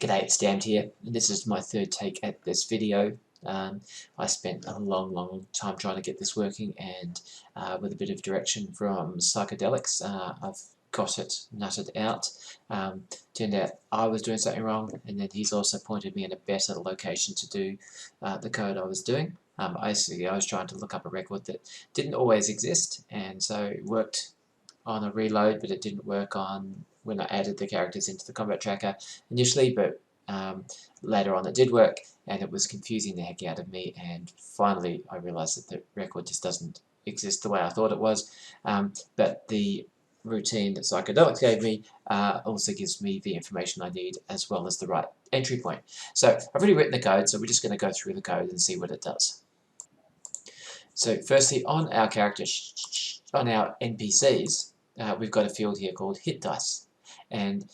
G'day, it's Stamped here, and this is my third take at this video. I spent a long time trying to get this working, and with a bit of direction from Psychedelics, I've got it nutted out. Turned out I was doing something wrong, and then he's also pointed me in a better location to do the code I was doing. I was trying to look up a record that didn't always exist, and so it worked on a reload, but it didn't work on when I added the characters into the combat tracker initially, but later on it did work, and it was confusing the heck out of me, and finally I realized that the record just doesn't exist the way I thought it was, but the routine that Psychedelics gave me also gives me the information I need as well as the right entry point. So I've already written the code, so we're just going to go through the code and see what it does. So firstly, on our on our NPCs, we've got a field here called hit dice, and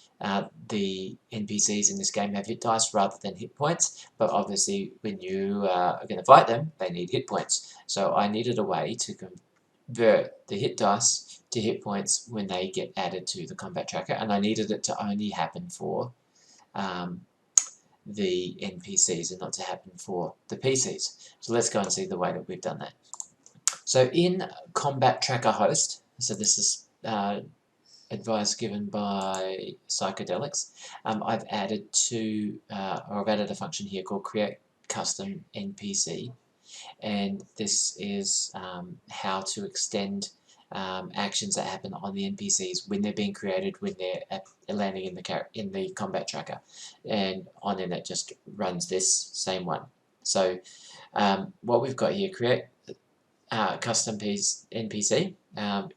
the NPCs in this game have hit dice rather than hit points, but obviously when you are going to fight them, they need hit points. So I needed a way to convert the hit dice to hit points when they get added to the combat tracker, and I needed it to only happen for the NPCs and not to happen for the PCs. So let's go and see the way that we've done that. So in Combat Tracker Host, so this is advice given by Psychedelics, I've added I've added a function here called create custom NPC, and this is how to extend actions that happen on the NPCs when they're being created, when they're landing in the combat tracker, and on in it just runs this same one. So what we've got here, create custom NPC,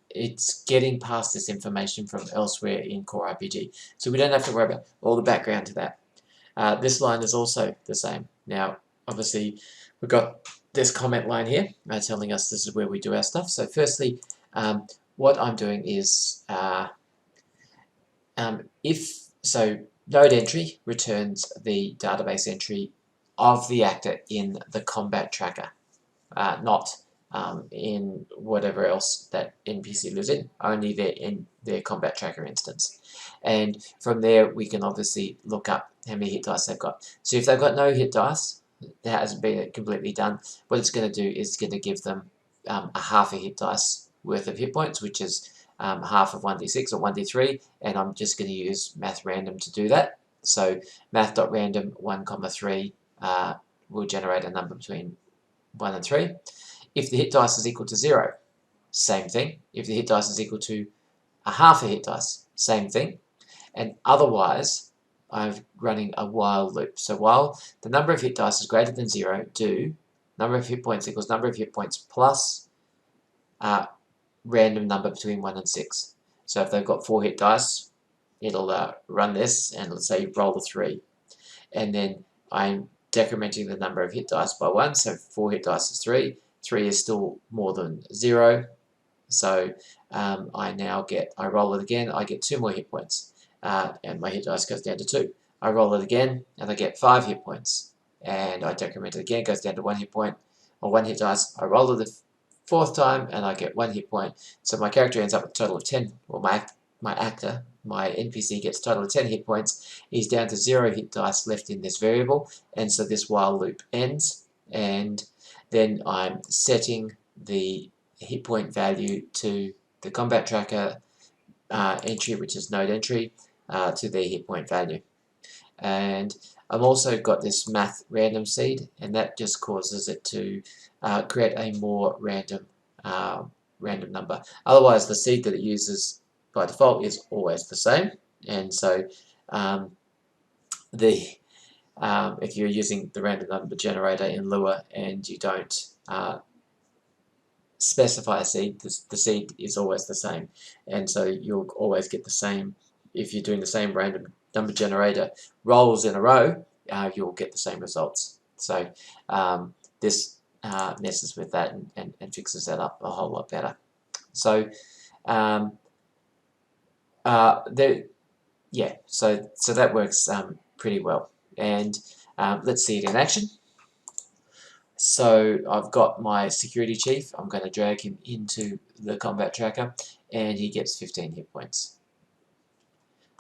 it's getting past this information from elsewhere in Core RPG, so we don't have to worry about all the background to that. This line is also the same. Now obviously we've got this comment line here telling us this is where we do our stuff. So firstly, what I'm doing is node entry returns the database entry of the actor in the combat tracker, not in whatever else that NPC lives in, only in their combat tracker instance. And from there we can obviously look up how many hit dice they've got. So if they've got no hit dice, that hasn't been completely done, what it's going to do is going to give them a half a hit dice worth of hit points, which is half of 1d6 or 1d3, and I'm just going to use math random to do that. So math.random 1, 3 will generate a number between 1 and 3. If the hit dice is equal to 0, same thing. If the hit dice is equal to a half a hit dice, same thing. And otherwise, I'm running a while loop. So while the number of hit dice is greater than 0, do number of hit points equals number of hit points plus random number between 1 and 6. So if they've got 4 hit dice, it'll run this, and let's say you roll a 3. And then I'm decrementing the number of hit dice by 1, so 4 hit dice is 3. 3 is still more than 0, so I roll it again, I get 2 more hit points, and my hit dice goes down to 2. I roll it again, and I get 5 hit points, and I decrement it again, it goes down to 1 hit point, or 1 hit dice. I roll it the 4th time, and I get 1 hit point, so my character ends up with a total of 10, or my NPC gets a total of 10 hit points. He's down to 0 hit dice left in this variable, and so this while loop ends, and then I'm setting the hit point value to the combat tracker entry, which is node entry, to their hit point value. And I've also got this math random seed, and that just causes it to create a more random number. Otherwise, the seed that it uses by default is always the same, and so if you're using the random number generator in Lua and you don't specify a seed, the seed is always the same, and so you'll always get the same. If you're doing the same random number generator rolls in a row, you'll get the same results. So this messes with that and fixes that up a whole lot better. So so that works pretty well. And let's see it in action. So I've got my security chief. I'm going to drag him into the combat tracker, and he gets 15 hit points.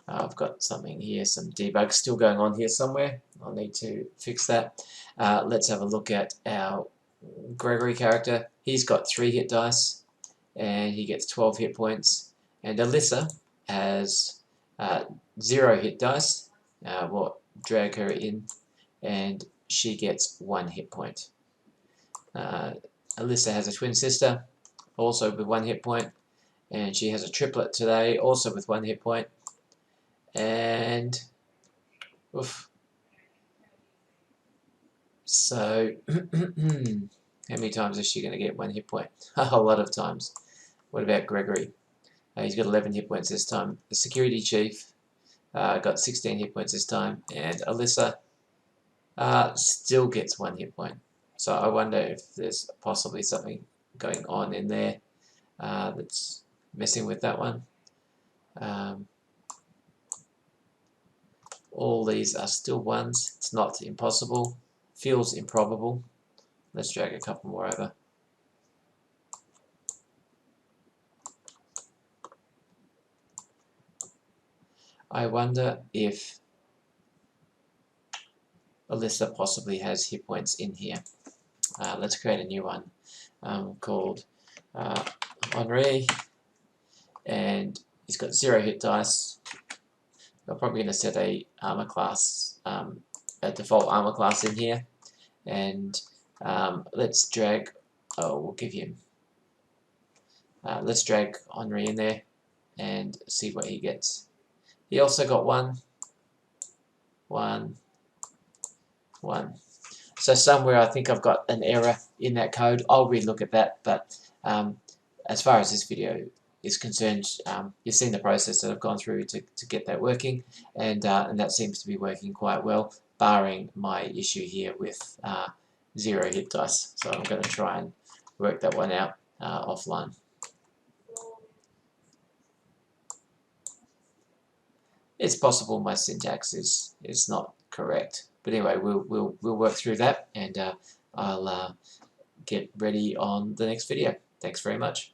I've got something here, some debug still going on here somewhere. I'll need to fix that. Let's have a look at our Gregory character. He's got 3 hit dice and he gets 12 hit points. And Alyssa has 0 hit dice. We'll drag her in and she gets 1 hit point. Alyssa has a twin sister, also with 1 hit point, and she has a triplet today, also with 1 hit point. And oof. So how many times is she going to get 1 hit point? A lot of times. What about Gregory? He's got 11 hit points this time. The security chief got 16 hit points this time, and Alyssa still gets 1 hit point. So I wonder if there's possibly something going on in there that's messing with that one. All these are still 1s. It's not impossible. Feels improbable. Let's drag a couple more over. I wonder if Alyssa possibly has hit points in here. Let's create a new one called Henri, and he's got 0 hit dice. I'm probably going to set a armor class, a default armor class in here, and let's drag. Oh, we'll give him. Let's drag Henri in there and see what he gets. He also got 1, 1, 1. So somewhere I think I've got an error in that code. I'll relook at that, but as far as this video is concerned, you've seen the process that I've gone through to get that working, and that seems to be working quite well, barring my issue here with 0 hit dice. So I'm going to try and work that one out offline. It's possible my syntax is not correct, but anyway, we'll work through that, and I'll get ready on the next video. Thanks very much.